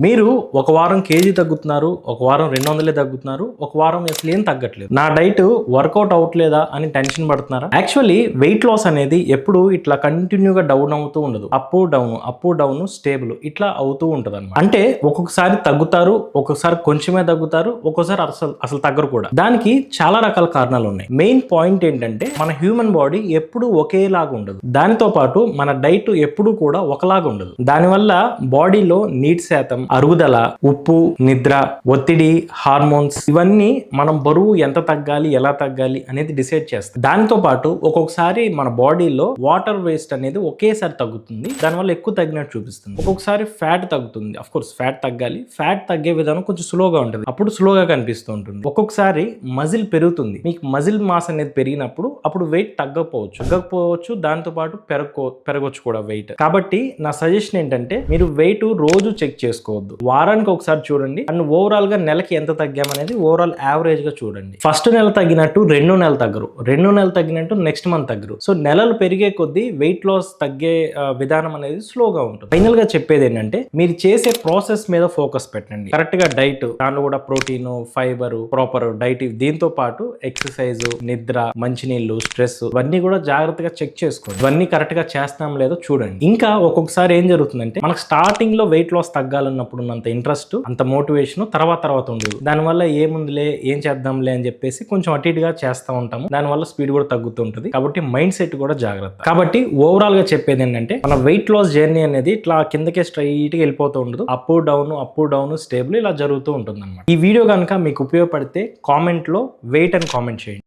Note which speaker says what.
Speaker 1: మీరు ఒక వారం కేజీ తగ్గుతున్నారు, ఒక వారం 200 తగ్గుతున్నారు, ఒక వారం అసలు ఏం తగ్గట్లేదు. నా డైట్ వర్కౌట్ అవ్వట్లేదా అని టెన్షన్ పడుతున్నారా? యాక్చువల్లీ వెయిట్ లాస్ అనేది ఎప్పుడు ఇట్లా కంటిన్యూగా డౌన్ అవుతూ ఉండదు. అప్ డౌన్ స్టేబుల్ ఇట్లా అవుతూ ఉంటది అనమాట. అంటే ఒక్కొక్కసారి తగ్గుతారు, ఒక్కొక్కసారి కొంచెమే తగ్గుతారు, ఒక్కొక్కసారి అసలు తగ్గరు కూడా. దానికి చాలా రకాల కారణాలు ఉన్నాయి. మెయిన్ పాయింట్ ఏంటంటే మన హ్యూమన్ బాడీ ఎప్పుడు ఒకేలాగా ఉండదు. దానితో పాటు మన డైట్ ఎప్పుడు కూడా ఒకలాగా ఉండదు. దానివల్ల బాడీలో నీటి శాతం, అరుగుదల, ఉప్పు, నిద్ర, ఒత్తిడి, హార్మోన్స్ ఇవన్నీ మనం బరువు ఎంత తగ్గాలి, ఎలా తగ్గాలి అనేది డిసైడ్ చేస్తాం. దానితో పాటు ఒక్కొక్కసారి మన బాడీలో వాటర్ వేస్ట్ అనేది ఒకేసారి తగ్గుతుంది, దానివల్ల ఎక్కువ తగ్గినట్టు చూపిస్తుంది. ఒక్కొక్కసారి ఫ్యాట్ తగ్గుతుంది. అఫ్ కోర్స్ ఫ్యాట్ తగ్గాలి, ఫ్యాట్ తగ్గే విధానం కొంచెం స్లోగా ఉంటుంది, అప్పుడు స్లోగా కనిపిస్తూ ఉంటుంది. ఒక్కొక్కసారి మజిల్ పెరుగుతుంది, మీకు మజిల్ మాస్ అనేది పెరిగినప్పుడు అప్పుడు వెయిట్ తగ్గకపోవచ్చు, దాంతో పాటు పెరగొచ్చు కూడా వెయిట్. కాబట్టి నా సజెషన్ ఏంటంటే మీరు వెయిట్ రోజు చెక్ చేసుకోవద్దు, వారానికి ఒకసారి చూడండి. అండ్ ఓవరాల్ గా నెలకి ఎంత తగ్గామనేది ఓవరాల్ యావరేజ్ గా చూడండి. ఫస్ట్ నెల తగ్గినట్టు 2 నెలలు తగ్గరు, 2 నెలలు తగ్గినట్టు నెక్స్ట్ మంత్ తగ్గరు. సో నెలలు పెరిగే కొద్దీ వెయిట్ లాస్ తగ్గే విధానం అనేది స్లోగా ఉంటుంది. ఫైనల్ గా చెప్పేది ఏంటంటే మీరు చేసే ప్రాసెస్ మీద ఫోకస్ పెట్టండి. కరెక్ట్ గా డైట్, దాంట్లో కూడా ప్రోటీన్, ఫైబర్, ప్రాపర్ డైట్, దీంతో పాటు ఎక్సర్సైజ్, నిద్ర, మంచినీళ్ళు, స్ట్రెస్ ఇవన్నీ కూడా జాగ్రత్తగా చెక్ చేసుకోండి. ఇవన్నీ కరెక్ట్ గా చేస్తాం లేదో చూడండి. ఇంకా ఒక్కొక్కసారి ఏం జరుగుతుందంటే మనకు స్టార్టింగ్ లో వెయిట్ లాస్ తగ్గాలన్నప్పుడు ఉన్నంత ఇంట్రెస్ట్, అంత మోటివేషన్ తర్వాత ఉండదు. దానివల్ల ఏముందిలే, ఏం చేద్దాంలే అని చెప్పేసి కొంచెం అటు ఇటుగా చేస్తూ ఉంటాము. దానివల్ల స్పీడ్ కూడా తగ్గుతూ ఉంటుంది. కాబట్టి మైండ్ సెట్ కూడా జాగ్రత్త. కాబట్టి ఓవరాల్ గా చెప్పేది ఏంటంటే మన వెయిట్ లాస్ జర్నీ అనేది ఇట్లా కిందకే స్ట్రైట్ గా వెళ్ళిపోతూ ఉండదు. అప్ డౌన్ స్టేబుల్ ఇలా జరుగుతూ ఉంటుంది అన్నమాట. ఈ వీడియో కనుక మీకు ఉపయోగపడితే కామెంట్ లో వెయిట్ అని కామెంట్ చేయండి.